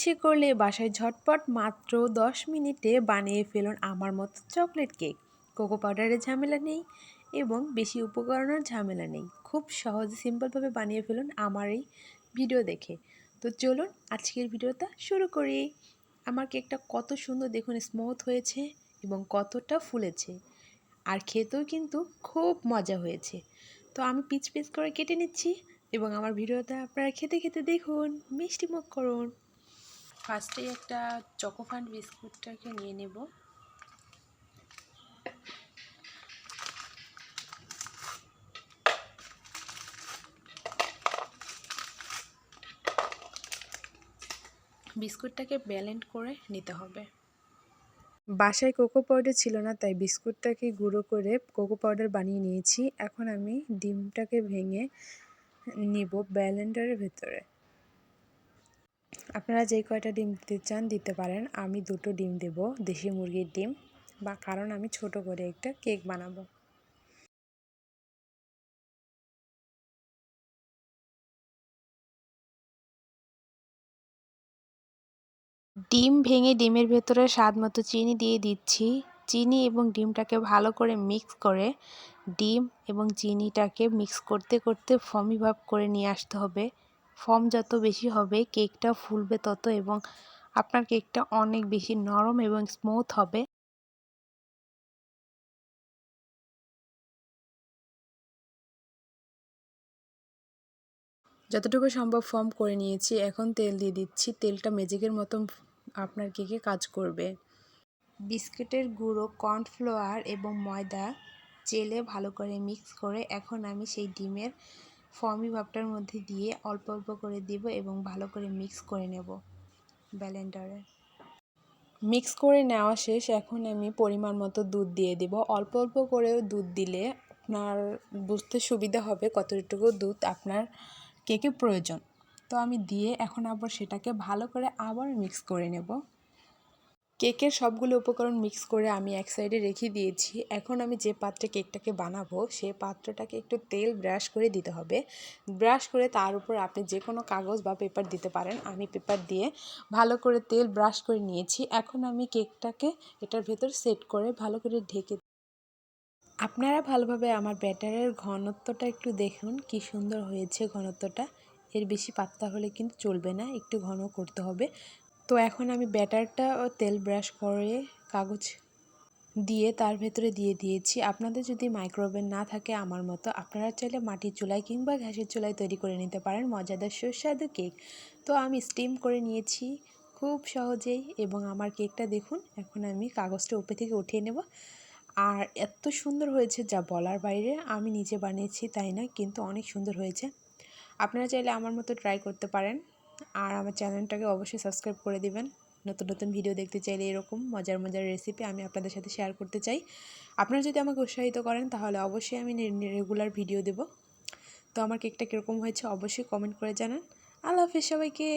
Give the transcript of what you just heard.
ইচ্ছে করলে বাসায় ঝটপট মাত্র 10 মিনিটে বানিয়ে ফেলুন আমার মতো চকলেট কেক। কোকো পাউডারের ঝামেলা নেই এবং বেশি উপকরণের ঝামেলা নেই। খুব সহজে সিম্পলভাবে বানিয়ে ফেলুন আমার এই ভিডিও দেখে। তো চলুন আজকের ভিডিওটা শুরু করি। আমার কেকটা কত সুন্দর দেখুন, স্মুথ হয়েছে এবং কতটা ফুলেছে, আর খেতেও কিন্তু খুব মজা হয়েছে। তো আমি পিচ পিচ করে কেটে নিচ্ছি এবং আমার ভিডিওটা আপনারা খেতে খেতে দেখুন, মিষ্টি মুখ করুন। ফার্স্টে একটা চকোফান্ড বিস্কুটটাকে নিয়ে নেব। বিস্কুটটাকে ব্লেন্ড করে নিতে হবে। বাসায় কোকো পাউডার ছিল না, তাই বিস্কুটটাকে গুঁড়ো করে কোকো পাউডার বানিয়ে নিয়েছি। এখন আমি ডিমটাকে ভেঙে নিব ব্লেন্ডারের ভেতরে। আপনারা যে কয়টা ডিম দিতে চান দিতে পারেন। আমি 2টো ডিম দেব, দেশি মুরগির ডিম, কারণ আমি ছোট করে একটা কেক বানাবো। ডিম ভেঙে ডিমের ভেতরে স্বাদ মতো চিনি দিয়ে দিচ্ছি। চিনি এবং ডিমটাকে ভালো করে মিক্স করে ডিম এবং চিনিটাকে মিক্স করতে করতে ফমি ভাব করে নিয়ে আসতে হবে। ফর্ম যত বেশি হবে কেকটা ফুলবে তত, এবং আপনার কেকটা অনেক বেশি নরম এবং স্মুথ হবে। যতটুকু সম্ভব ফর্ম করে নিয়েছি, এখন তেল দিয়ে দিচ্ছি। তেলটা ম্যাজিকের মতন আপনার কেকে কাজ করবে। বিস্কুটের গুঁড়ো, কর্নফ্লাওয়ার এবং ময়দা চেলে ভালো করে মিক্স করে এখন আমি সেই ডিমের ফর্মি ভাবটার মধ্যে দিয়ে অল্প অল্প করে দিব এবং ভালো করে মিক্স করে নেব ব্লেন্ডারে। মিক্স করে নেওয়া শেষ। এখন আমি পরিমাণ মতো দুধ দিয়ে দিব। অল্প অল্প করে দুধ দিলে আপনার বুঝতে সুবিধা হবে কতটুকু দুধ আপনার কেকে প্রয়োজন। তো আমি দিয়ে এখন আবার সেটাকে ভালো করে আবার মিক্স করে নেব। কেকের সবগুলো উপকরণ মিক্স করে আমি এক সাইডে রেখে দিয়েছি। এখন আমি যে পাত্রে কেকটাকে বানাবো সেই পাত্রটাকে একটু তেল ব্রাশ করে দিতে হবে। ব্রাশ করে তার উপর আপনি যে কোনো কাগজ বা পেপার দিতে পারেন। আমি পেপার দিয়ে ভালো করে তেল ব্রাশ করে নিয়েছি। এখন আমি কেকটাকে এটার ভেতর সেট করে ভালো করে ঢেকে। আপনারা ভালোভাবে আমার ব্যাটারের ঘনত্বটা একটু দেখুন, কি সুন্দর হয়েছে ঘনত্বটা। এর বেশি পাতলা হলে কিন্তু চলবে না, একটু ঘন করতে হবে। তো এখন আমি ব্যাটারটা তেল ব্রাশ করে কাগজ দিয়ে তার ভেতরে দিয়ে দিয়েছি। আপনাদের যদি মাইক্রোওভেন না থাকে আমার মতো, আপনারা চাইলে মাটির চুলায় কিংবা গ্যাসের চুলায় তৈরি করে নিতে পারেন মজাদার সুস্বাদু কেক। তো আমি স্টিম করে নিয়েছি খুব সহজেই, এবং আমার কেকটা দেখুন। এখন আমি কাগজটা উপরে থেকে উঠিয়ে নেব। আর এত সুন্দর হয়েছে যা বলার বাইরে। আমি নিজে বানিয়েছি তাই না, কিন্তু অনেক সুন্দর হয়েছে। আপনারা চাইলে আমার মতো ট্রাই করতে পারেন। আর আমার চ্যানেলটাকে অবশ্যই সাবস্ক্রাইব করে দিবেন। নতুন নতুন ভিডিও দেখতে চাইলে এরকম মজার মজার রেসিপি আমি আপনাদের সাথে শেয়ার করতে চাই। আপনারা যদি আমাকে উৎসাহিত করেন তাহলে অবশ্যই আমি রেগুলার ভিডিও দেব। তো আমার কেকটা কীরকম হয়েছে অবশ্যই কমেন্ট করে জানান। আল্লাহ হাফেজ সবাইকে।